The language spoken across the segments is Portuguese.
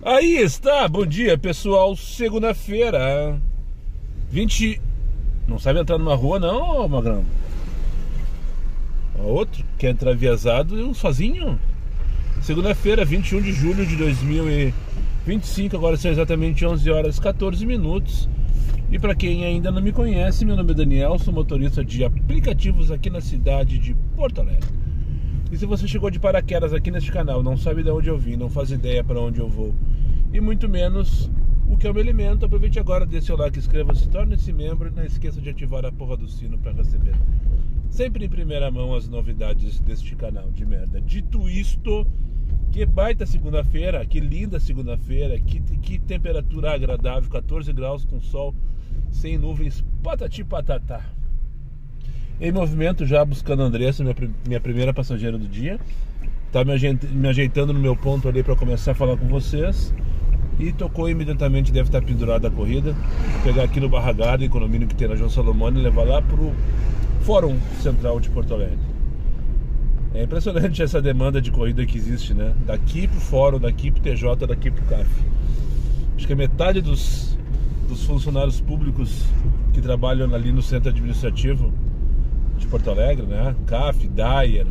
Aí está, bom dia pessoal, segunda-feira 20... Não sabe entrar numa rua não, Magrão? Outro quer entrar viesado sozinho? Segunda-feira, 21 de julho de 2025, agora são exatamente 11 horas 14 minutos. E para quem ainda não me conhece, meu nome é Daniel, sou motorista de aplicativos aqui na cidade de Porto Alegre. E se você chegou de paraquedas aqui neste canal, não sabe de onde eu vim, não faz ideia para onde eu vou, e muito menos o que eu me alimento, aproveite agora, dê seu like, inscreva-se, torne-se membro e não esqueça de ativar a porra do sino para receber sempre em primeira mão as novidades deste canal de merda. Dito isto, que baita segunda-feira, que linda segunda-feira, que temperatura agradável, 14 graus com sol, sem nuvens, patati patatá. Em movimento já buscando a Andressa, minha primeira passageira do dia. Tá me ajeitando no meu ponto ali para começar a falar com vocês. E tocou imediatamente, deve estar pendurada a corrida. Vou pegar aqui no Barra Garden, condomínio que tem na João Salomone, e levar lá pro Fórum Central de Porto Alegre. É impressionante essa demanda de corrida que existe, né? Daqui pro Fórum, daqui pro TJ, daqui pro CAF. Acho que a metade dos funcionários públicos que trabalham ali no centro administrativo de Porto Alegre, né? CAF, DAIR,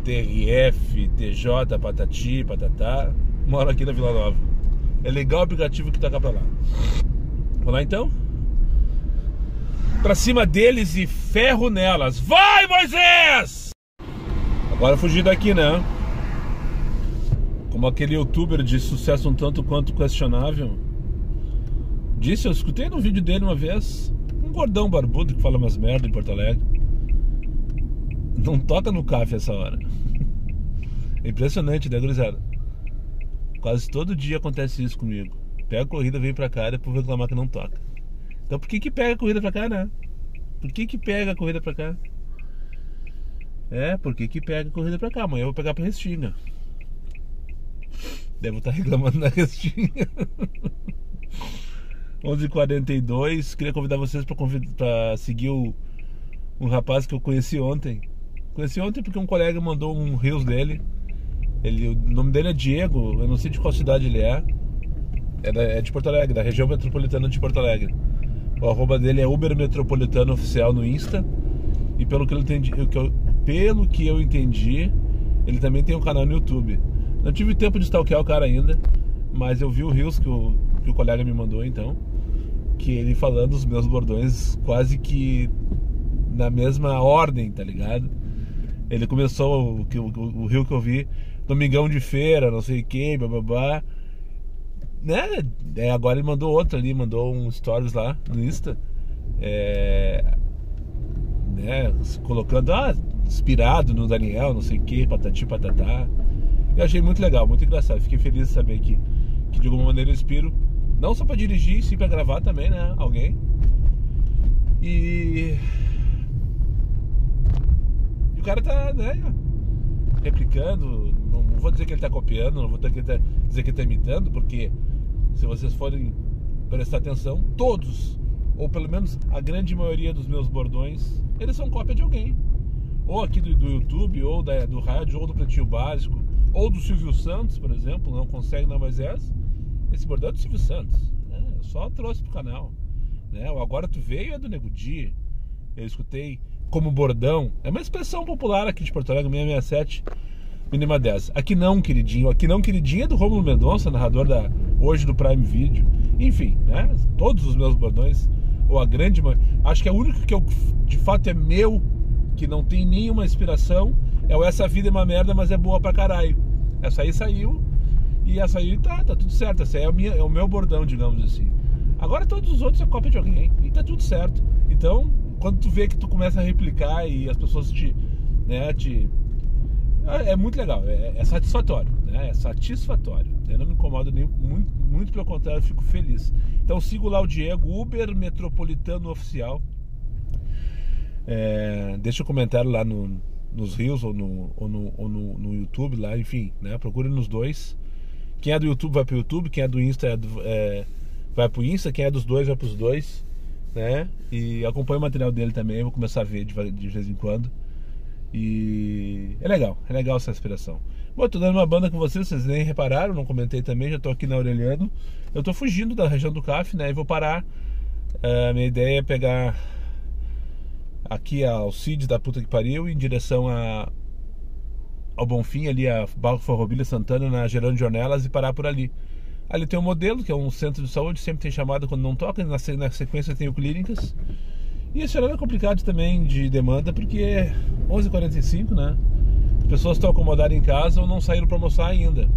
TRF, TJ, Patati, Patatá, mora aqui na Vila Nova. É legal o aplicativo que toca pra lá. Vamos lá então? Pra cima deles e ferro nelas. Vai, Moisés! Agora fugir daqui, né? Como aquele youtuber de sucesso um tanto quanto questionável disse, eu escutei num vídeo dele uma vez, um gordão barbudo que fala umas merda em Porto Alegre. Não toca no CAF essa hora. É impressionante, né, gurizada? Quase todo dia acontece isso comigo. Pega a corrida, vem pra cá, depois reclamar que não toca. Então por que pega a corrida pra cá, né? Por que pega a corrida pra cá? Por que pega a corrida pra cá? Amanhã eu vou pegar pra Restinga. Devo estar reclamando na Restinga. 11h42. Queria convidar vocês pra seguir um rapaz que eu conheci ontem. Conheci ontem porque um colega mandou um reels dele. O nome dele é Diego, eu não sei de qual cidade ele é. É de Porto Alegre, da região metropolitana de Porto Alegre. O arroba dele é Uber Metropolitano Oficial no Insta. E pelo que eu entendi, ele também tem um canal no YouTube. Não tive tempo de stalkear o cara ainda, mas eu vi o reels que o colega me mandou então, que ele falando os meus bordões quase que na mesma ordem, tá ligado? Ele começou o reel que eu vi, domingão de feira, não sei o que, bababá, né? Agora ele mandou outro ali, mandou um stories lá no Insta, né? Colocando, inspirado no Daniel, não sei o que, patati patatá. Eu achei muito legal, muito engraçado. Fiquei feliz de saber que de alguma maneira eu inspiro, não só pra dirigir, sim pra gravar também, né? Alguém. E o cara tá, né, replicando. Não vou dizer que ele tá copiando, não vou dizer que ele tá imitando, porque se vocês forem prestar atenção, todos, ou pelo menos a grande maioria dos meus bordões, eles são cópia de alguém. Ou aqui do YouTube, ou do rádio, ou do Pretinho Básico, ou do Silvio Santos, por exemplo. Não consegue, não, mas esse bordão é do Silvio Santos, né? Eu só trouxe pro canal, né? O Agora Tu Veio é do Nego Di. Eu escutei como bordão, é uma expressão popular aqui de Porto Alegre, 667, mínima 10. Aqui não, queridinho é do Rômulo Mendonça, narrador hoje do Prime Video. Enfim, né? Todos os meus bordões, ou a grande maioria, acho que é o único que de fato é meu, que não tem nenhuma inspiração, é o Essa Vida é uma Merda, mas é boa pra caralho. Essa aí saiu, e essa aí tá tudo certo. Essa aí é o meu bordão, digamos assim. Agora todos os outros é cópia de alguém, e tá tudo certo. Então, quando tu vê que tu começa a replicar e as pessoas é muito legal, é satisfatório, né? É satisfatório. Eu não me incomodo nem muito pelo contrário, eu fico feliz. Então sigo lá o Diego, Uber Metropolitano Oficial. Deixa um comentário lá nos Reels ou no YouTube lá, enfim, né? Procure nos dois. Quem é do YouTube vai pro YouTube, quem é do Insta vai pro Insta, quem é dos dois vai pros dois, né? E acompanha o material dele também, vou começar a ver de vez em quando. E é legal essa inspiração. Bom, tô dando uma banda com vocês nem repararam, não comentei também, já tô aqui na Aureliano. Eu tô fugindo da região do CAF, né? E vou parar. A minha ideia é pegar aqui a Alcides da puta que pariu em direção ao Bonfim, ali a Barro Farroupilha Santana, na Gerando de Ornelas, e parar por ali. Ali tem um modelo, que é um centro de saúde, sempre tem chamada quando não toca, na sequência tem o Clínicas. E esse horário é complicado também de demanda, porque é 11h45, né? As pessoas estão acomodadas em casa ou não saíram para almoçar ainda.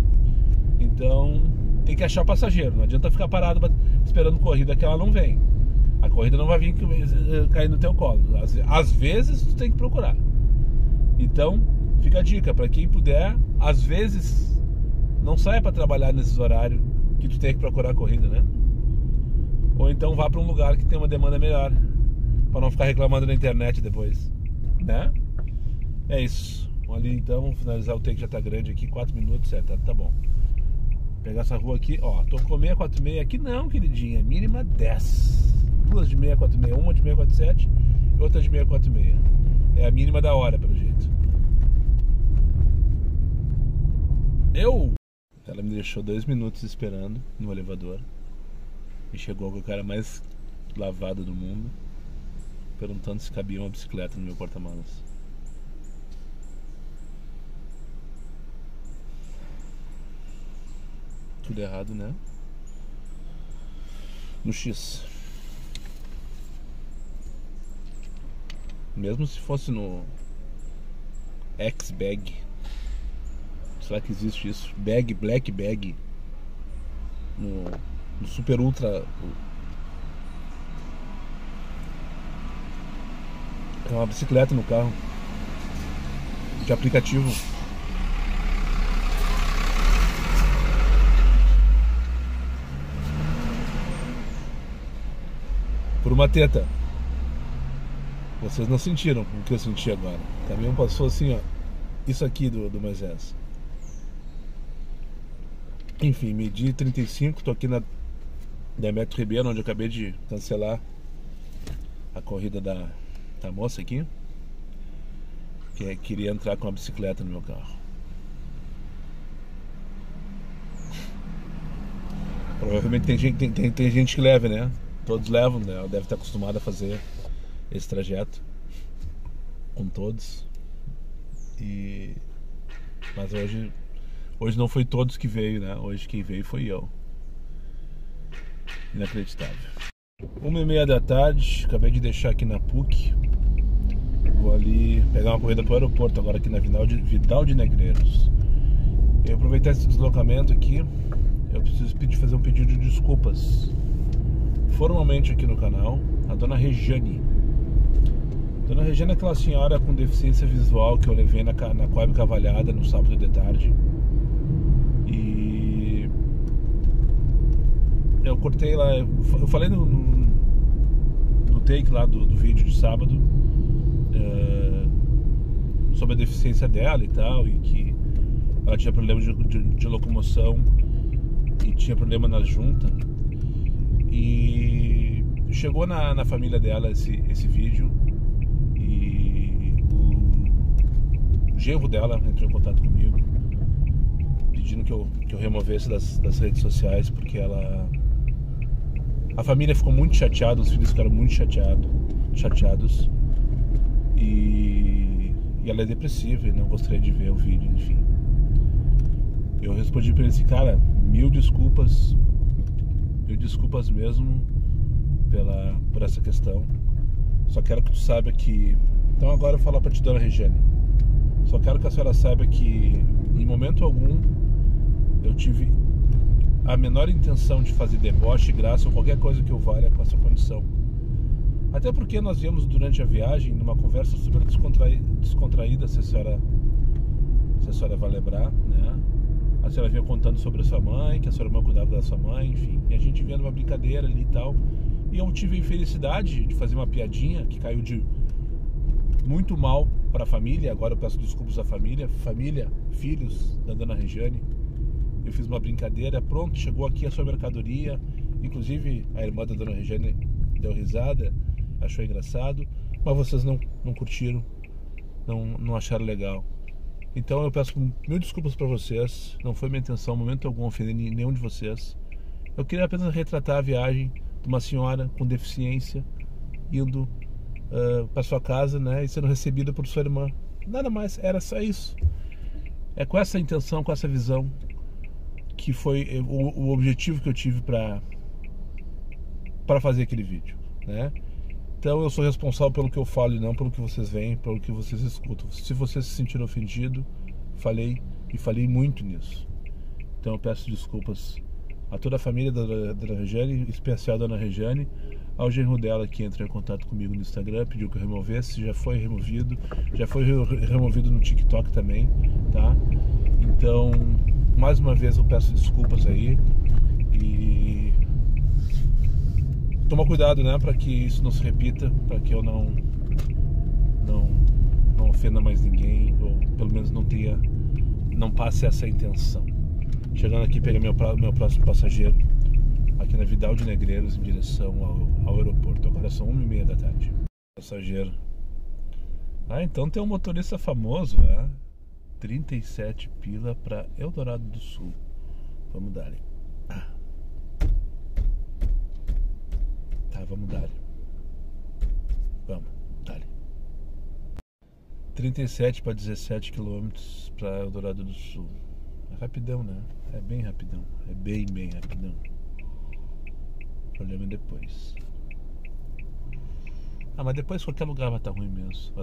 Então tem que achar passageiro, não adianta ficar parado esperando corrida, que ela não vem. A corrida não vai vir cair no teu colo. Às vezes tu tem que procurar. Então fica a dica, para quem puder, às vezes não saia para trabalhar nesses horários que tu tem que procurar a corrida, né? Ou então vá para um lugar que tem uma demanda melhor, para não ficar reclamando na internet depois, né? É isso. Vamos ali então, finalizar o take, já tá grande aqui, 4 minutos, certo? Tá bom. Pegar essa rua aqui, ó, tô com 646 aqui não, queridinha, mínima 10. Duas de 646, uma de 647 e outra de 646. É a mínima da hora, pelo jeito. Ela me deixou 2 minutos esperando no elevador e chegou com o cara mais lavado do mundo, perguntando se cabia uma bicicleta no meu porta-malas. Tudo errado, né? No X. Mesmo se fosse no X-Bag. Será que existe isso? Black Bag. No Super Ultra. É uma bicicleta no carro. De aplicativo. Por uma teta. Vocês não sentiram o que eu senti agora. O caminhão passou assim, ó. Isso aqui do Moisés. Enfim, medi 35. Tô aqui na Demetrio Ribeiro, onde eu acabei de cancelar a corrida da moça aqui, que queria entrar com a bicicleta no meu carro. Provavelmente tem gente que leva, né? Todos levam, né? Ela deve estar acostumada a fazer esse trajeto com todos. Mas hoje não foi todos que veio, né? Hoje quem veio foi eu. Inacreditável. 1h30 da tarde, acabei de deixar aqui na PUC. Vou ali pegar uma corrida para o aeroporto agora aqui na Vidal de Negreiros. Eu aproveitar esse deslocamento aqui, eu preciso fazer um pedido de desculpas formalmente aqui no canal, a dona Regiane. Dona Regiane é aquela senhora com deficiência visual que eu levei na Coab Cavalhada no sábado de tarde. E eu cortei lá, eu falei no take lá do vídeo de sábado sobre a deficiência dela e tal, e que ela tinha problema de locomoção e tinha problema na junta. E chegou na família dela esse vídeo, e o genro dela entrou em contato comigo pedindo que eu removesse das redes sociais, porque a família ficou muito chateada, os filhos ficaram muito chateados, e ela é depressiva e não gostaria de ver o vídeo, enfim. Eu respondi pra ele assim, cara, mil desculpas mesmo por essa questão. Só quero que tu saiba que... Então agora eu vou falar pra ti, dona Regiane. Só quero que a senhora saiba que em momento algum eu tive a menor intenção de fazer deboche, graça ou qualquer coisa que eu valha com essa condição. Até porque nós viemos durante a viagem numa conversa super descontraída, se a senhora vai lembrar, né? A senhora vinha contando sobre a sua mãe, que a sua irmã cuidava da sua mãe, enfim. E a gente vendo uma brincadeira ali e tal. E eu tive a infelicidade de fazer uma piadinha que caiu de muito mal para a família. Agora eu peço desculpas à família, filhos da dona Regiane. Eu fiz uma brincadeira, pronto, chegou aqui a sua mercadoria. Inclusive a irmã da dona Regiane deu risada, achou engraçado. Mas vocês não curtiram, não acharam legal. Então eu peço mil desculpas para vocês. Não foi minha intenção, em momento algum, ofender nenhum de vocês. Eu queria apenas retratar a viagem de uma senhora com deficiência indo para sua casa, né, e sendo recebida por sua irmã. Nada mais, era só isso. É com essa intenção, com essa visão que foi o objetivo que eu tive para fazer aquele vídeo, né? Então eu sou responsável pelo que eu falo e não pelo que vocês veem, pelo que vocês escutam. Se vocês se sentiram ofendidos, falei muito nisso. Então eu peço desculpas a toda a família da Regiane, em especial a dona Regiane, ao genro dela que entrou em contato comigo no Instagram, pediu que eu removesse, já foi removido no TikTok também, tá? Então, mais uma vez eu peço desculpas aí e toma cuidado, né, para que isso não se repita, para que eu não ofenda mais ninguém, ou pelo menos não passe essa intenção. Chegando aqui, pegar meu próximo passageiro aqui na Vidal de Negreiros em direção ao aeroporto. Agora são 1h30 da tarde. Passageiro. Então tem um motorista famoso, né? 37 pila para Eldorado do Sul. Vamos dar ali. Tá, vamos dar ali. Vamos, dar ali. 37 para 17 quilômetros para Eldorado do Sul. É rapidão, né? É bem rapidão. É bem rapidão. O problema é depois. Mas depois qualquer lugar vai estar ruim mesmo.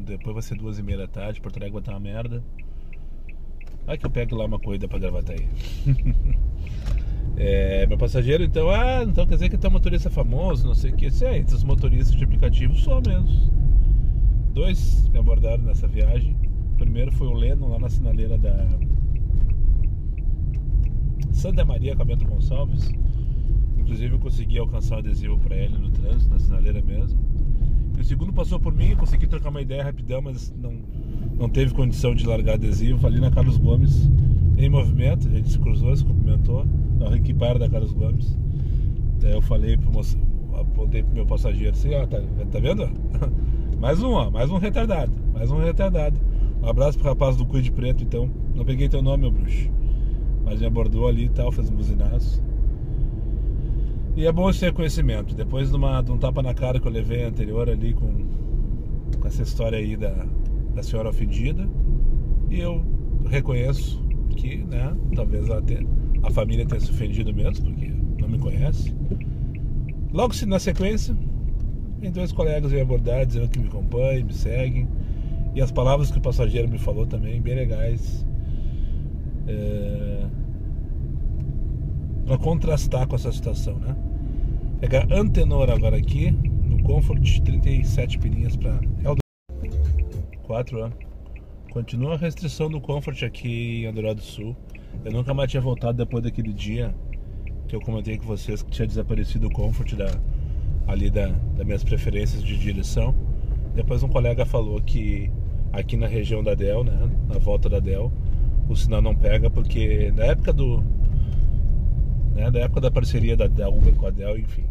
Depois vai ser 2h30 da tarde, Porto Alegre vai estar uma merda. Vai que eu pego lá uma corrida pra Gravataí. Meu passageiro, então quer dizer que tem um motorista famoso, não sei o que. Entre os motoristas de aplicativo só mesmo. 2 me abordaram nessa viagem. O primeiro foi o Leno, lá na sinaleira da Santa Maria com a Bento Gonçalves. Inclusive eu consegui alcançar o adesivo para ele no trânsito, na sinaleira mesmo. E o segundo passou por mim, eu consegui trocar uma ideia rapidão, mas não teve condição de largar adesivo. Falei na Carlos Gomes em movimento, a gente se cruzou, se cumprimentou na equipara da Carlos Gomes. Daí eu falei apontei pro meu passageiro assim, tá vendo? mais um retardado. Um abraço pro rapaz do Cuide Preto, então. Não peguei teu nome, meu bruxo. Mas me abordou ali e tal, fez um buzinaço. E é bom esse reconhecimento. Depois de um tapa na cara que eu levei anterior ali com essa história aí da senhora ofendida. E eu reconheço que, né, talvez a família tenha se ofendido mesmo, porque não me conhece. Logo na sequência, tem 2 colegas me abordar, dizendo que me acompanham, me seguem. E as palavras que o passageiro me falou também, bem legais. Para contrastar com essa situação, né? Pegar Antenor agora aqui no Comfort, 37 pilinhas para Eldorado 4 anos. Continua a restrição do Comfort aqui em Eldorado do Sul. Eu nunca mais tinha voltado depois daquele dia que eu comentei com vocês que tinha desaparecido o Comfort das minhas preferências de direção. Depois um colega falou que aqui na região da Del, né, na volta da Del, o sinal não pega porque na época da parceria da Uber com a Del, enfim,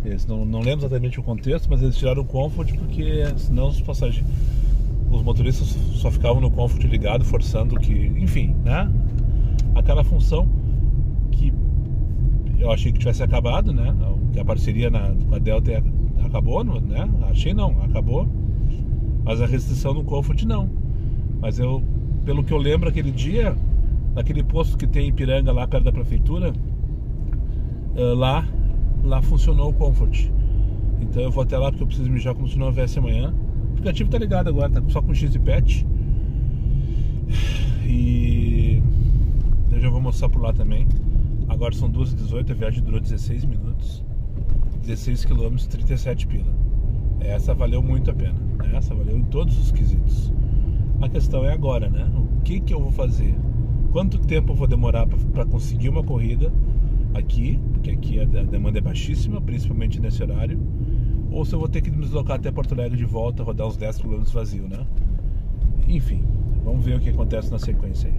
eles não lembro exatamente o contexto, mas eles tiraram o Comfort porque senão os motoristas só ficavam no Comfort ligado, forçando que, enfim, né, aquela função que eu achei que tivesse acabado, né, que a parceria com a Del acabou, né, acabou, mas a restrição no Comfort não. Mas pelo que eu lembro aquele dia, naquele posto que tem em Ipiranga, lá perto da prefeitura, lá funcionou o Comfort. Então eu vou até lá porque eu preciso mijar como se não houvesse amanhã. O aplicativo tá ligado agora, tá só com X de pet. E eu já vou mostrar por lá também. Agora são 2h18, a viagem durou 16 minutos. 16 km, 37 pila. Essa valeu muito a pena. Essa valeu em todos os quesitos. A questão é agora, né? O que eu vou fazer? Quanto tempo eu vou demorar para conseguir uma corrida aqui? Porque aqui a demanda é baixíssima, principalmente nesse horário. Ou se eu vou ter que me deslocar até Porto Alegre de volta, rodar uns 10 km vazio, né? Enfim, vamos ver o que acontece na sequência aí.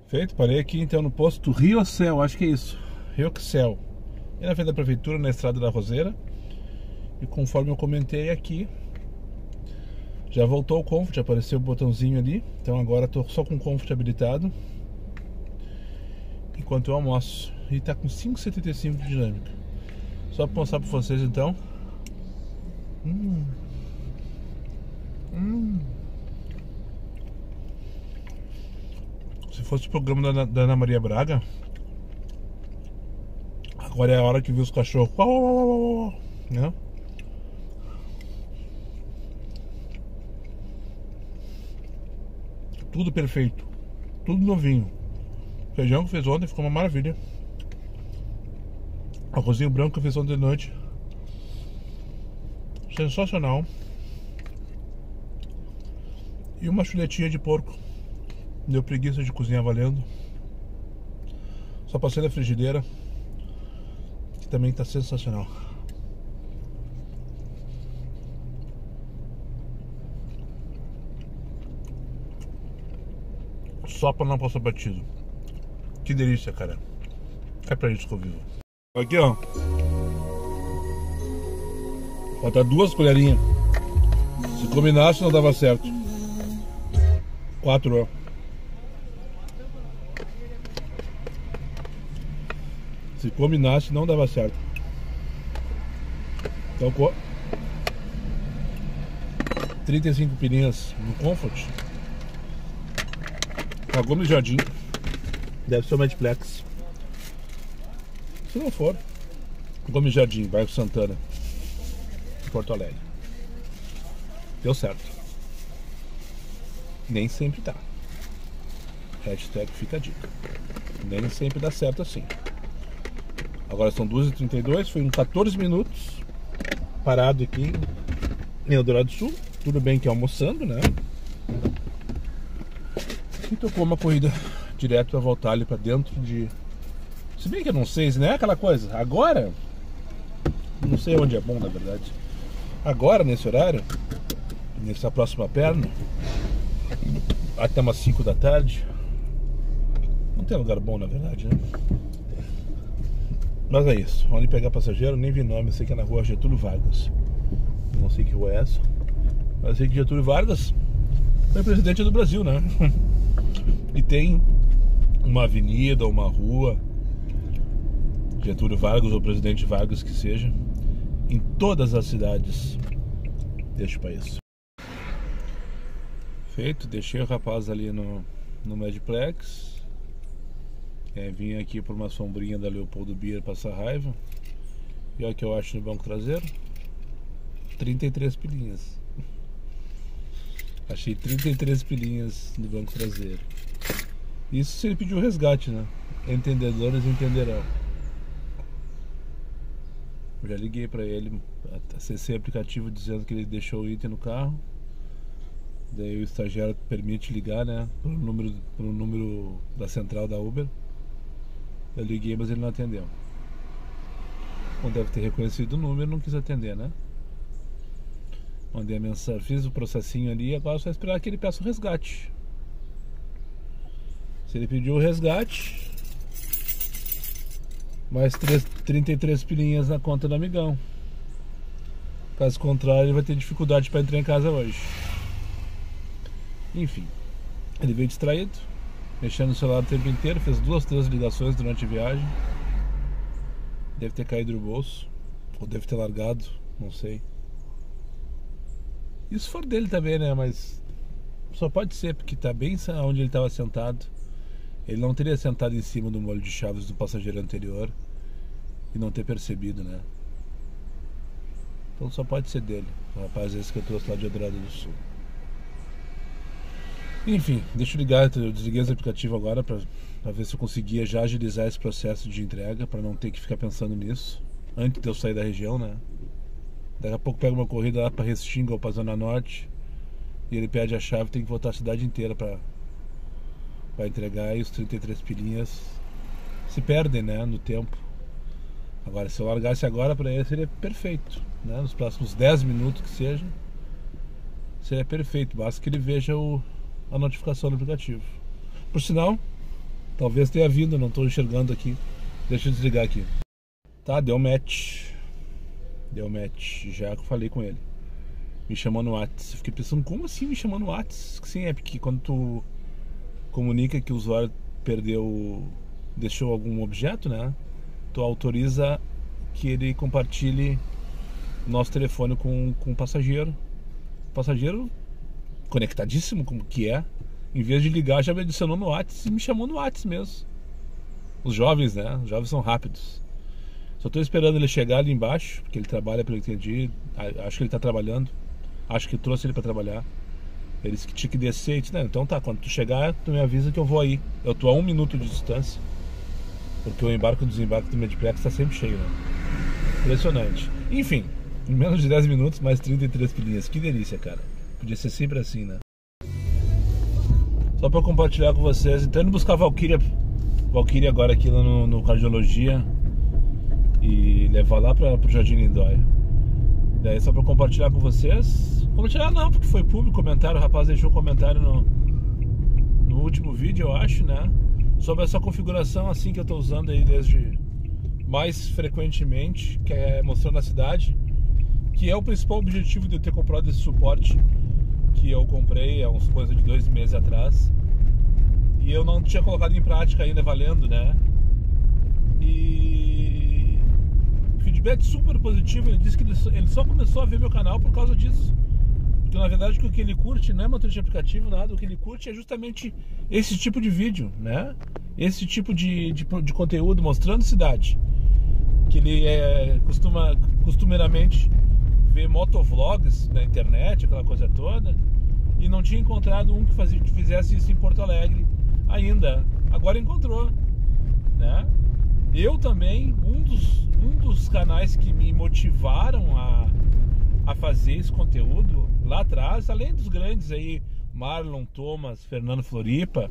Feito, parei aqui então no posto Riocel, acho que é isso. Riocel. E na frente da prefeitura, na estrada da Roseira. E conforme eu comentei aqui, Já voltou o Comfort, apareceu o botãozinho ali. Então agora tô só com o Comfort habilitado enquanto eu almoço. E tá com 5,75 de dinâmica. Só pra mostrar pra vocês então. Se fosse o programa da Ana Maria Braga, agora é a hora que viu os cachorros, né? Tudo perfeito, tudo novinho. O feijão que fez ontem ficou uma maravilha. Arrozinho branco que fez ontem de noite, sensacional. E uma chuletinha de porco. Deu preguiça de cozinhar valendo. Só passei na frigideira, que também tá sensacional. Só pra não passar batido. Que delícia, cara. É pra isso que eu vivo. Aqui, ó. Falta 2 colherinhas. Se combinasse não dava certo. 4, ó. Se combinasse não dava certo. Então 35 pilinhas no Comfort. A Gomes Jardim. Deve ser o Medplex. Se não for, Gomes Jardim, bairro Santana, Porto Alegre. Deu certo. Nem sempre tá. Hashtag fica a dica. Nem sempre dá certo assim. Agora são 2h32, foi uns 14 minutos parado aqui em Eldorado do Sul. Tudo bem que almoçando, né? E tocou uma corrida direto a voltar ali pra dentro de... Se bem que eu não sei, né? Aquela coisa. Agora, não sei onde é bom, na verdade. Agora, nesse horário, nessa próxima perna, até umas 5 da tarde, não tem lugar bom, na verdade, né? Mas é isso. Vamos ali pegar passageiro, nem vi nome, sei que é na rua Getúlio Vargas. Não sei que rua é essa, mas sei que Getúlio Vargas foi presidente do Brasil, né? E tem uma avenida, uma rua Getúlio Vargas ou Presidente Vargas que seja, em todas as cidades deste país. Feito, deixei o rapaz ali no Medplex. Vim aqui por uma sombrinha da Leopoldo Bier passar raiva. E olha o que eu acho no banco traseiro: 33 pilinhas. Achei 33 pilinhas no banco traseiro. Isso se ele pediu resgate, né? Entendedores entenderão. Eu já liguei pra ele, acessei o aplicativo dizendo que ele deixou o item no carro. Daí o estagiário permite ligar, né? Pro número da central da Uber. Eu liguei, mas ele não atendeu. Não deve ter reconhecido o número, não quis atender, né? Mandei a mensagem, fiz o processinho ali e agora é só esperar que ele peça o resgate. Se ele pediu o resgate, mais 33 pilinhas na conta do amigão. Caso contrário, ele vai ter dificuldade para entrar em casa hoje. Enfim, ele veio distraído, mexendo no celular o tempo inteiro, fez 2, 3 ligações durante a viagem. Deve ter caído no bolso, ou deve ter largado, não sei. Isso for dele também, né? Mas só pode ser, porque tá bem onde ele estava sentado. Ele não teria sentado em cima do molho de chaves do passageiro anterior e não ter percebido, né? Então só pode ser dele, o rapaz esse que eu trouxe lá de Eldorado do Sul. Enfim, deixa eu ligar, eu desliguei esse aplicativo agora pra ver se eu conseguia já agilizar esse processo de entrega, pra não ter que ficar pensando nisso antes de eu sair da região, né? Daqui a pouco pega uma corrida lá pra Restinga ou pra Zona Norte e ele pede a chave, tem que voltar a cidade inteira pra entregar, e os 33 pilinhas se perdem, né, no tempo. Agora, se eu largasse agora pra ele, seria perfeito, né? Nos próximos 10 minutos que seja, seria perfeito, basta que ele veja a notificação do aplicativo. Por sinal, talvez tenha vindo, não estou enxergando aqui. Deixa eu desligar aqui. Tá, deu match. Já que eu falei com ele. me chamou no WhatsApp. Eu fiquei pensando, como assim me chamou no WhatsApp? Sim, é porque quando tu comunica que o usuário deixou algum objeto, né? Tu autoriza que ele compartilhe nosso telefone com o passageiro. O passageiro, conectadíssimo como que é, em vez de ligar, já me adicionou no WhatsApp e me chamou no WhatsApp mesmo. Os jovens, né? Os jovens são rápidos. Só tô esperando ele chegar ali embaixo, porque ele trabalha, pelo que eu entendi. Acho que ele tá trabalhando. Acho que eu trouxe ele pra trabalhar. Ele disse que tinha que descer. Eu disse, não, então tá, quando tu chegar, tu me avisa que eu vou aí. Eu tô a 1 minuto de distância, porque o embarque e o desembarque do Mediplex tá sempre cheio, né? Impressionante. Enfim, em menos de 10 minutos, mais 33 pilinhas. Que delícia, cara. Podia ser sempre assim, né? Só pra compartilhar com vocês. Então, indo buscar a Valkyria agora aqui lá no Cardiologia e levar lá pro Jardim Lindóia. Daí só pra compartilhar com vocês. Compartilhar não, porque foi público comentário. O rapaz deixou um comentário no último vídeo, eu acho, né? Sobre essa configuração assim que eu tô usando aí desde mais frequentemente, que é mostrando a cidade, que é o principal objetivo de eu ter comprado esse suporte que eu comprei há uns coisa de 2 meses atrás. E eu não tinha colocado em prática ainda, valendo, né? E feedback super positivo. Ele disse que ele só começou a ver meu canal por causa disso. Porque na verdade o que ele curte não é motorista de aplicativo, nada. O que ele curte é justamente esse tipo de vídeo, né? Esse tipo de conteúdo mostrando cidade. Que ele costumeiramente ver motovlogs na internet, aquela coisa toda. E não tinha encontrado um que fizesse isso em Porto Alegre ainda. Agora encontrou, né? Eu também, um dos canais que me motivaram a fazer esse conteúdo lá atrás, além dos grandes aí, Marlon, Thomas, Fernando Floripa,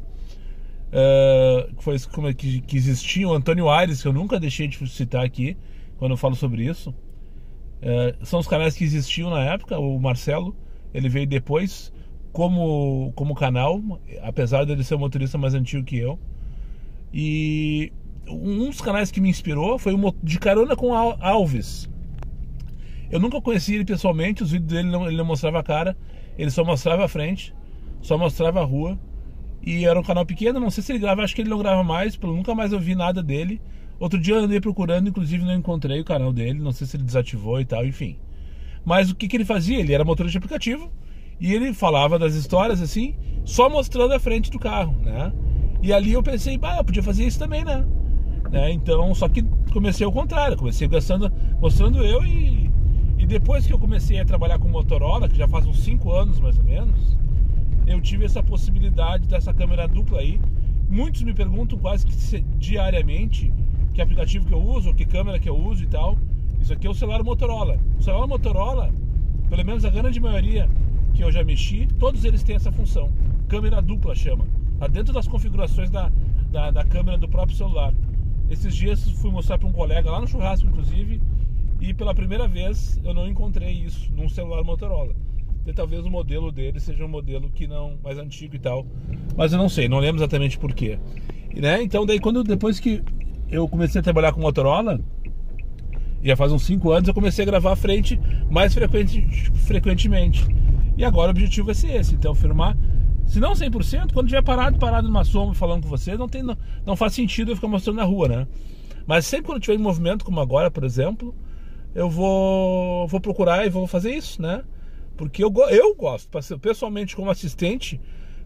que existiam, Antônio Aires, que eu nunca deixei de citar aqui quando eu falo sobre isso, são os canais que existiam na época. O Marcelo, ele veio depois como canal, apesar dele ser um motorista mais antigo que eu. E um dos canais que me inspirou foi o De Carona com Alves. Eu nunca conheci ele pessoalmente, os vídeos dele ele não mostrava a cara, ele só mostrava a frente, só mostrava a rua. E era um canal pequeno, não sei se ele grava, acho que ele não grava mais, nunca mais ouvi nada dele. Outro dia eu andei procurando, inclusive não encontrei o canal dele, não sei se ele desativou e tal, enfim. Mas o que ele fazia? Ele era motorista de aplicativo e ele falava das histórias assim, só mostrando a frente do carro, né? E ali eu pensei, eu podia fazer isso também, né? Então, só que comecei ao contrário, comecei mostrando eu e depois que eu comecei a trabalhar com Motorola, que já faz uns 5 anos mais ou menos, eu tive essa possibilidade dessa câmera dupla aí. Muitos me perguntam quase que diariamente que aplicativo que eu uso, que câmera que eu uso e tal. Isso aqui é o celular Motorola. O celular Motorola, pelo menos a grande maioria que eu já mexi, todos eles têm essa função. Câmera dupla chama. Tá dentro das configurações da câmera do próprio celular. Esses dias fui mostrar para um colega lá no churrasco, inclusive, e pela primeira vez eu não encontrei isso num celular Motorola. E talvez o modelo dele seja um modelo que não mais antigo e tal, mas eu não sei, não lembro exatamente porquê, né? Então daí depois que eu comecei a trabalhar com Motorola, já faz uns 5 anos, eu comecei a gravar à frente mais frequentemente. E agora o objetivo vai ser esse, então filmar, se não 100%, quando tiver parado numa sombra falando com vocês, não faz sentido eu ficar mostrando na rua, né? Mas sempre quando tiver em movimento, como agora, por exemplo, eu vou procurar e vou fazer isso, né? Porque eu gosto, pessoalmente como assistente,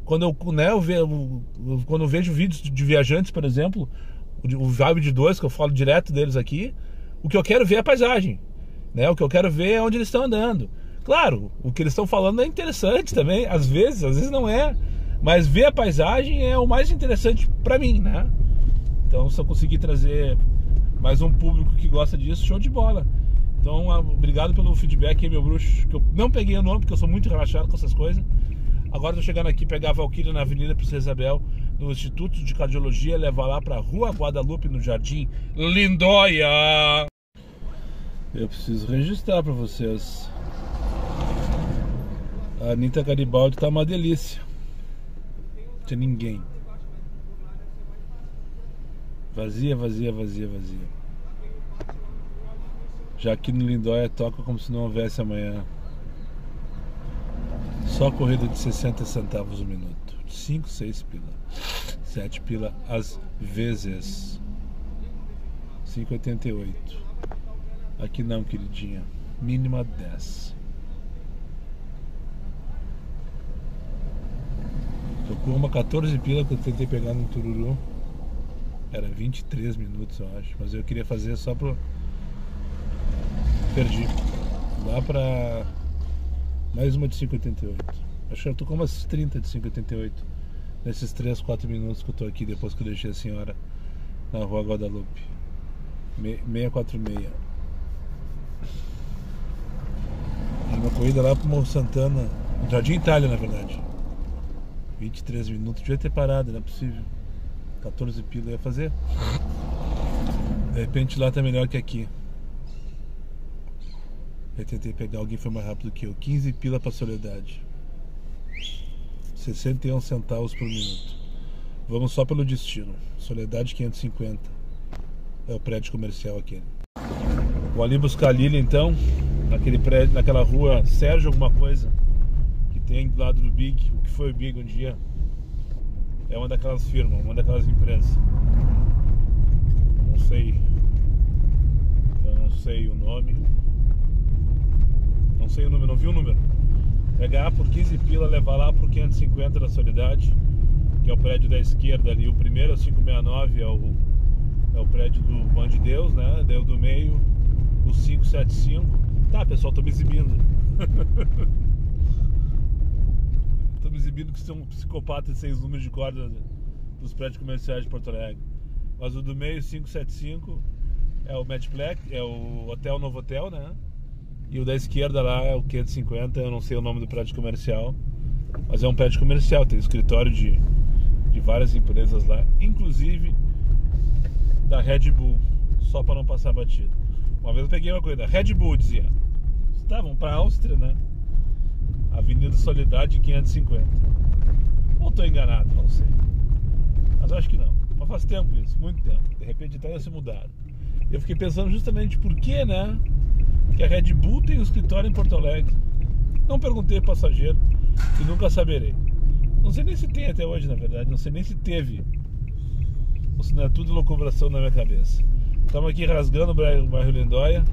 quando eu vejo vídeos de viajantes, por exemplo, o Vibe de 2, que eu falo direto deles aqui, o que eu quero ver é a paisagem, né? O que eu quero ver é onde eles estão andando. Claro, o que eles estão falando é interessante também, às vezes não é, mas ver a paisagem é o mais interessante pra mim, né? Então, se eu conseguir trazer mais um público que gosta disso, show de bola. Então, obrigado pelo feedback aí, meu bruxo, que eu não peguei o nome, porque eu sou muito relaxado com essas coisas. Agora tô chegando aqui, pegar a Valkyria na Avenida Princesa Isabel, no Instituto de Cardiologia, levar lá pra Rua Guadalupe, no Jardim Lindóia. Eu preciso registrar pra vocês. A Anitta Garibaldi tá uma delícia. Não tem ninguém. Vazia. Já aqui no Lindóia toca como se não houvesse amanhã. Só corrida de 60 centavos o minuto. 5, 6 pila. 7 pila às vezes. 5,88. Aqui não, queridinha. Mínima 10. Tocou uma 14 pila que eu tentei pegar no Tururu. Era 23 minutos, eu acho. Mas eu queria fazer só pro... Perdi. Lá pra... Mais uma de 5,88. Acho que eu tô com umas 30 de 5,88. Nesses 3, 4 minutos que eu tô aqui depois que eu deixei a senhora na rua Guadalupe. 646. Uma corrida lá pro Morro Santana. Jardim Itália, na verdade. 23 minutos. Devia ter parado, não é possível. 14 pila ia fazer. De repente lá tá melhor que aqui. Eu tentei pegar alguém que foi mais rápido que eu. 15 pila pra Soledade. 61 centavos por minuto. Vamos só pelo destino. Soledade 550. É o prédio comercial aquele. Vou ali buscar a Lília então. Naquele prédio, naquela rua Sérgio alguma coisa. Que tem do lado do Big. O que foi o Big um dia. É uma daquelas firmas, uma daquelas empresas. Eu não sei o nome. Não sei o número, não vi o número. Pegar por 15 pila, levar lá por 550 da Soledade, que é o prédio da esquerda ali. O primeiro é o 569, é o prédio do Bom de Deus, né? Daí o do meio, o 575. Tá, pessoal, tô me exibindo. Tô me exibindo que sou um psicopata de 6 números de corda dos prédios comerciais de Porto Alegre. Mas o do meio, 575, é o Medplex, é o Hotel Novo Hotel, né? E o da esquerda lá é o 550, eu não sei o nome do prédio comercial. Mas é um prédio comercial, tem escritório de várias empresas lá, inclusive da Red Bull, só para não passar batido. Uma vez eu peguei uma coisa, Red Bull dizia, estavam para a Áustria, né? Avenida Soledade 550. Ou estou enganado, não sei. Mas acho que não. Mas faz tempo isso, muito tempo. De repente até se mudaram. Eu fiquei pensando justamente por que, né? Que a Red Bull tem um escritório em Porto Alegre. Não perguntei pro passageiro e nunca saberei. Não sei nem se tem até hoje, na verdade. Não sei nem se teve. Ou se não é tudo locubração na minha cabeça. Estamos aqui rasgando o bairro Lindóia.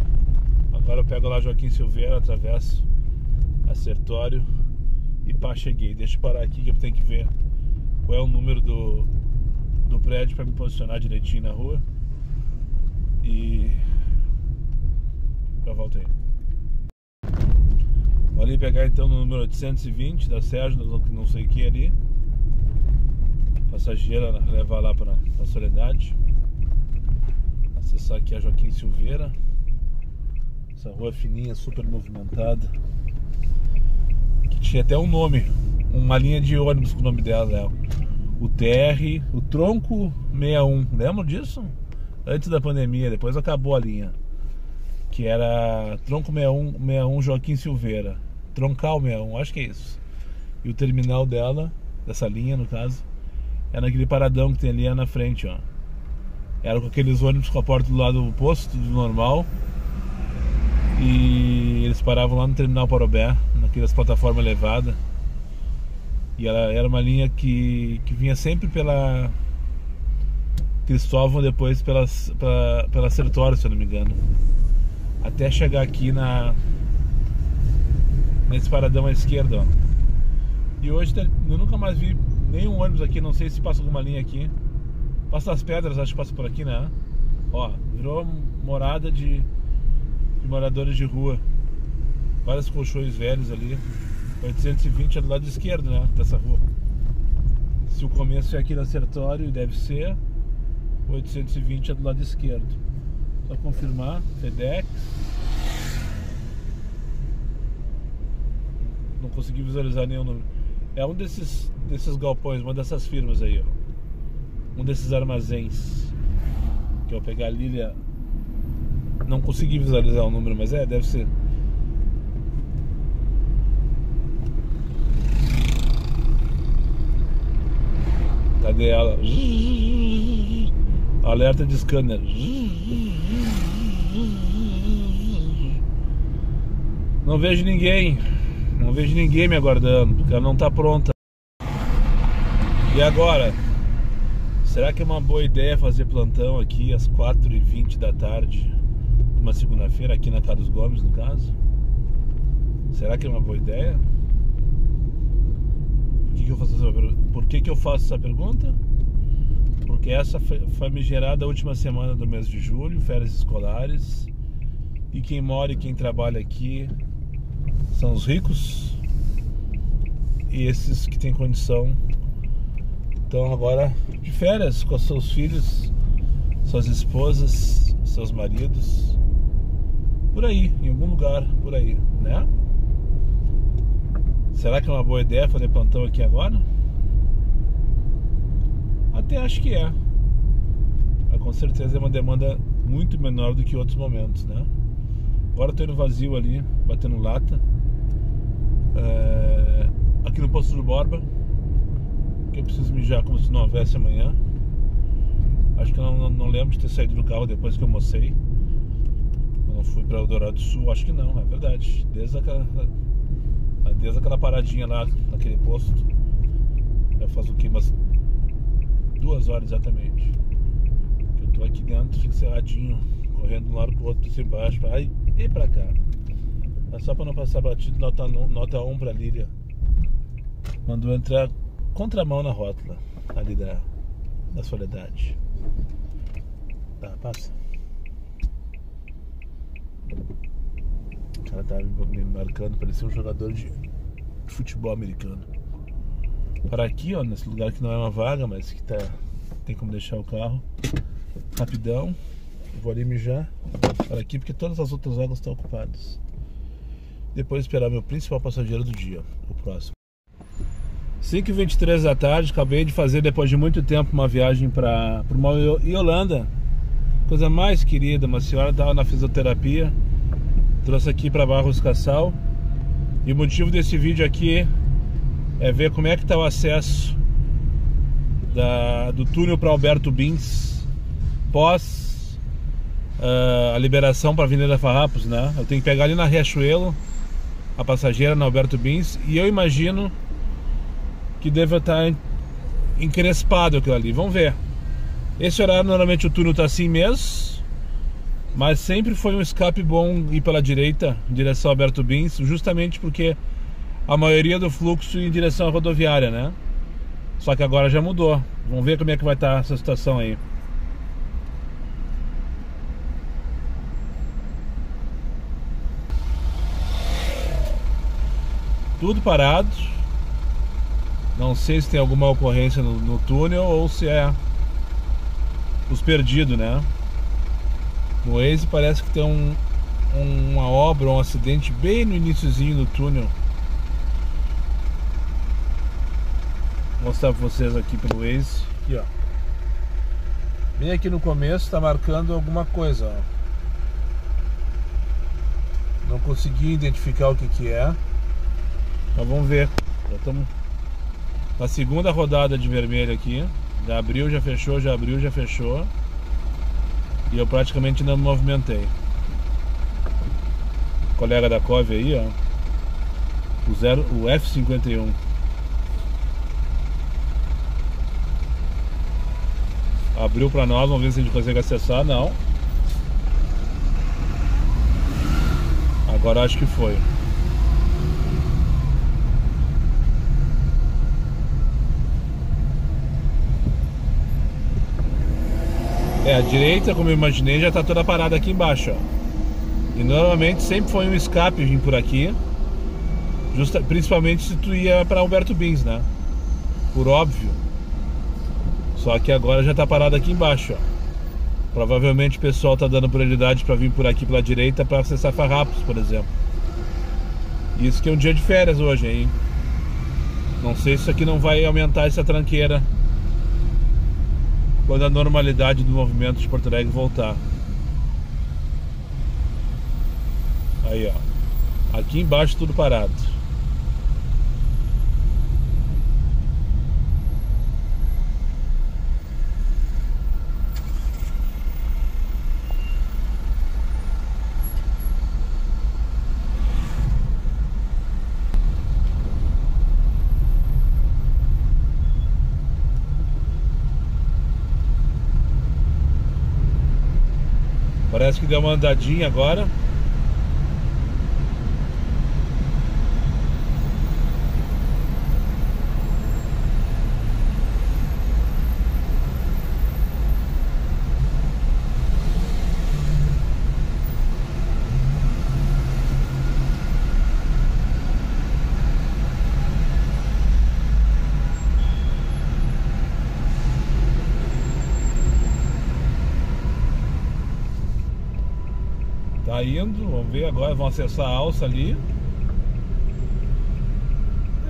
Agora eu pego lá Joaquim Silveira, atravesso a Sertório e pá, cheguei. Deixa eu parar aqui que eu tenho que ver qual é o número do prédio para me posicionar direitinho na rua. E já volto aí. Vou ali pegar então no número 820 da Sérgio, não sei o que ali. Passageira levar lá para a Soledade. Acessar aqui a Joaquim Silveira. Essa rua fininha, super movimentada. Que tinha até um nome, uma linha de ônibus com o nome dela, né? O TR, o Tronco 61. Lembram disso? Antes da pandemia, depois acabou a linha. Que era Tronco 61 Joaquim Silveira. Troncal 61, acho que é isso. E o terminal dela, dessa linha no caso, é naquele paradão que tem ali na frente, ó. Era com aqueles ônibus com a porta do lado oposto, tudo normal. E eles paravam lá no terminal Parobé, naquelas plataformas elevadas. E ela era uma linha que vinha sempre pela Cristóvão, depois pela Sertório, se eu não me engano. Até chegar aqui nesse paradão à esquerda, ó. E hoje eu nunca mais vi nenhum ônibus aqui, não sei se passa alguma linha aqui. Passa as Pedras, acho que passa por aqui, né? Ó, virou morada de moradores de rua. Vários colchões velhos ali. 820 é do lado esquerdo, né? Dessa rua. Se o começo é aqui na Sertório, deve ser. 820 é do lado esquerdo. Só confirmar. FedEx. Não consegui visualizar nenhum número. É um desses galpões, uma dessas firmas aí, ó. Um desses armazéns. Que eu pegar a Lília. Não consegui visualizar o número, mas deve ser. Cadê ela? Alerta de scanner. Não vejo ninguém. Não vejo ninguém me aguardando, porque ela não tá pronta. E agora? Será que é uma boa ideia fazer plantão aqui às 4h20 da tarde, uma segunda-feira, aqui na Carlos Gomes, no caso? Será que é uma boa ideia? Por que eu faço essa pergunta? Porque essa foi me gerada a última semana do mês de julho, férias escolares. E quem mora e quem trabalha aqui são os ricos. E esses que têm condição estão agora de férias com seus filhos, suas esposas, seus maridos. Por aí, em algum lugar por aí, né? Será que é uma boa ideia fazer plantão aqui agora? Até acho que é. Mas com certeza é uma demanda muito menor do que outros momentos, né? Agora eu tô indo vazio ali, batendo lata. Aqui no posto do Borba, que eu preciso mijar como se não houvesse amanhã. Acho que eu não lembro de ter saído do carro depois que eu almocei. Eu não fui para Eldorado do Sul, acho que não, é verdade. Desde aquela paradinha lá, naquele posto. Já faz o que? Umas 2 horas exatamente. Que eu tô aqui dentro, encerradinho, correndo de um lado pro outro, assim embaixo, pra aí e pra cá. Mas só pra não passar batido, nota 1 pra Lília. Mandou entrar contramão na rótula ali da Soledade. Tá, passa. O cara tava me marcando, parecia um jogador de futebol americano. Para aqui, ó, nesse lugar que não é uma vaga, mas que tem como deixar o carro rapidão. Vou ali mijar para aqui, porque todas as outras vagas estão ocupadas. Depois esperar meu principal passageiro do dia, o próximo. 5h23 da tarde, acabei de fazer, depois de muito tempo, uma viagem para uma Yolanda. Coisa mais querida, uma senhora estava na fisioterapia. Trouxe aqui para Barros Cassal. E o motivo desse vídeo aqui é ver como é que está o acesso do túnel para Alberto Bins pós a liberação para a Avenida Farrapos, né? Eu tenho que pegar ali na Riachuelo a passageira na Alberto Bins, e eu imagino que deve estar encrespado aquilo ali. Vamos ver. Esse horário normalmente o túnel está assim mesmo, mas sempre foi um escape bom ir pela direita em direção ao Alberto Bins, justamente porque a maioria do fluxo em direção à rodoviária, né? Só que agora já mudou. Vamos ver como é que vai estar essa situação aí. Tudo parado. Não sei se tem alguma ocorrência no túnel ou se é os perdidos, né? No Waze parece que tem uma obra, um acidente bem no iniciozinho do túnel. Vou mostrar pra vocês aqui pelo Waze. Aqui, ó. Bem aqui no começo tá marcando alguma coisa, ó. Não consegui identificar o que é. Mas vamos ver. Já estamos na segunda rodada de vermelho aqui. Já abriu, já fechou, já abriu, já fechou. E eu praticamente não me movimentei. O colega da Cove aí, ó. O F51. Abriu pra nós, vamos ver se a gente consegue acessar. Não. Agora acho que foi. A direita, como eu imaginei, já está toda parada aqui embaixo, ó. E normalmente sempre foi um escape vir por aqui, principalmente se tu ia para Alberto Bins, né? Por óbvio. Só que agora já está parado aqui embaixo, ó. Provavelmente o pessoal está dando prioridade para vir por aqui pela direita para acessar Farrapos, por exemplo. Isso que é um dia de férias hoje, hein? Não sei se isso aqui não vai aumentar essa tranqueira quando a normalidade do movimento de Porto Alegre voltar. Aí, ó. Aqui embaixo tudo parado. Parece que deu uma andadinha agora. Tá indo, vamos ver agora, vão acessar a alça ali.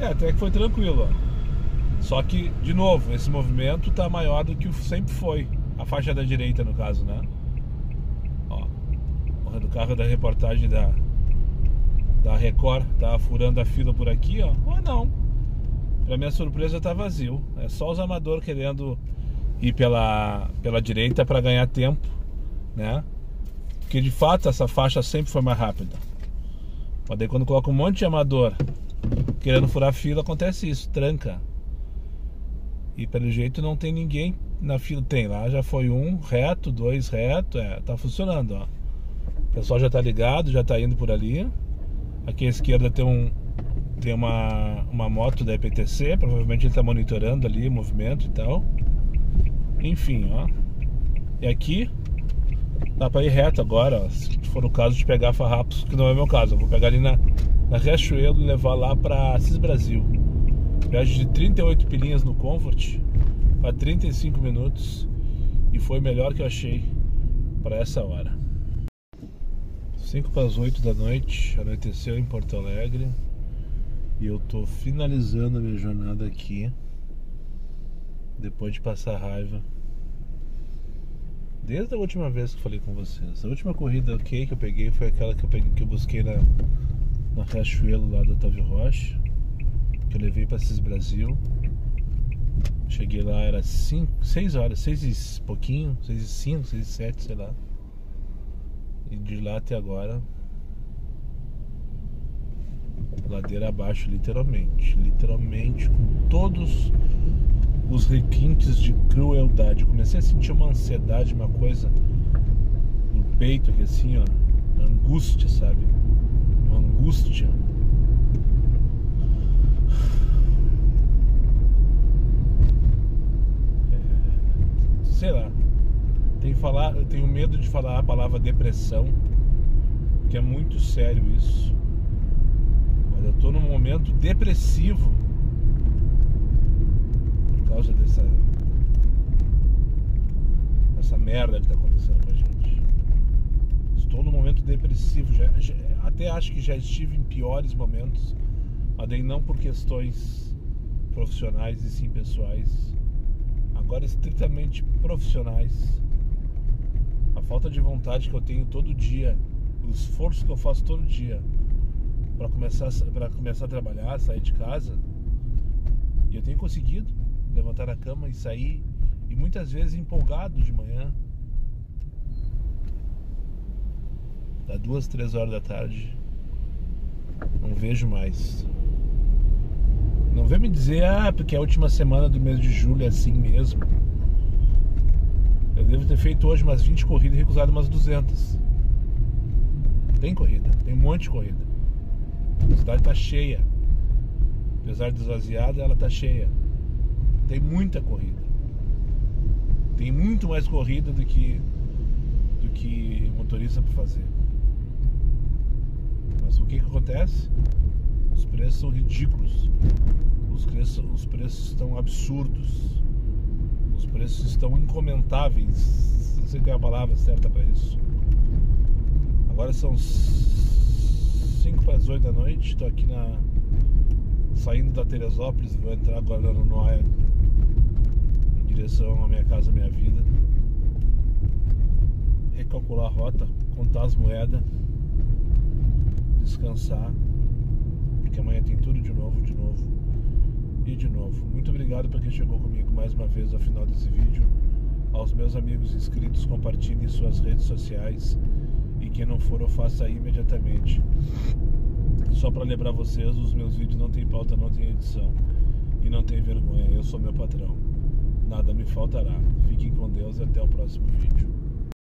Até que foi tranquilo, ó. Só que, de novo, esse movimento tá maior do que sempre foi. A faixa da direita, no caso, né? Ó, o carro da reportagem da Record tá furando a fila por aqui, ó. Ou não. Pra minha surpresa tá vazio. É só os amadores querendo ir pela direita pra ganhar tempo, né? Porque de fato essa faixa sempre foi mais rápida. Mas daí quando coloca um monte de amador querendo furar fila, acontece isso, tranca. E pelo jeito não tem ninguém na fila. Tem lá, já foi um reto, dois reto, tá funcionando, ó. O pessoal já tá ligado, já tá indo por ali. Aqui à esquerda tem uma moto da EPTC, provavelmente ele tá monitorando ali o movimento e tal. Enfim, ó. E aqui dá pra ir reto agora, ó, se for o caso de pegar farrapos, que não é o meu caso. Eu vou pegar ali na Riachuelo e levar lá pra Assis Brasil. Viagem de 38 pilinhas no Comfort para 35 minutos. E foi o melhor que eu achei para essa hora. 5 para as 8 da noite, anoiteceu em Porto Alegre. E eu tô finalizando a minha jornada aqui, depois de passar raiva. Desde a última vez que eu falei com vocês. A última corrida que eu peguei foi aquela que eu busquei na Riachuelo lá do Otávio Rocha, que eu levei para Assis Brasil. Cheguei lá, era 6 horas, 6 e pouquinho, 6 e 5, 6 e 7, sei lá. E de lá até agora, ladeira abaixo, literalmente, com todos os requintes de crueldade. Comecei a sentir uma ansiedade, uma coisa no peito aqui assim, ó, uma angústia, sabe? Uma angústia. Sei lá. Eu tenho medo de falar a palavra depressão, porque é muito sério isso. Mas eu tô num momento depressivo por causa dessa merda que tá acontecendo com a gente. Estou num momento depressivo. Até acho que já estive em piores momentos, mas daí não por questões profissionais e sim pessoais. Agora estritamente profissionais. A falta de vontade que eu tenho todo dia, o esforço que eu faço todo dia para começar a trabalhar, sair de casa, e eu tenho conseguido levantar a cama e sair, e muitas vezes empolgado de manhã. Dá 2, 3 horas da tarde, não vejo mais. Não vem me dizer, porque a última semana do mês de julho é assim mesmo. Eu devo ter feito hoje umas 20 corridas e recusado umas 200. Tem corrida, tem um monte de corrida. A cidade tá cheia. Apesar de esvaziada, ela tá cheia. Tem muita corrida. Tem muito mais corrida do que motorista para fazer. Mas o que acontece? Os preços são ridículos. Os preços estão absurdos. Os preços estão incomentáveis. Não sei qual é a palavra certa para isso. Agora são 5 para as 8 da noite. Estou aqui saindo da Teresópolis. Vou entrar agora no Noia, em direção à minha casa, minha vida. Recalcular a rota, contar as moedas, descansar, porque amanhã tem tudo de novo e de novo. Muito obrigado para quem chegou comigo mais uma vez ao final desse vídeo. Aos meus amigos inscritos, compartilhem em suas redes sociais, e quem não for, eu faça imediatamente. Só para lembrar vocês, os meus vídeos não tem pauta, não tem edição e não tem vergonha. Eu sou meu patrão, nada me faltará. Fiquem com Deus e até o próximo vídeo.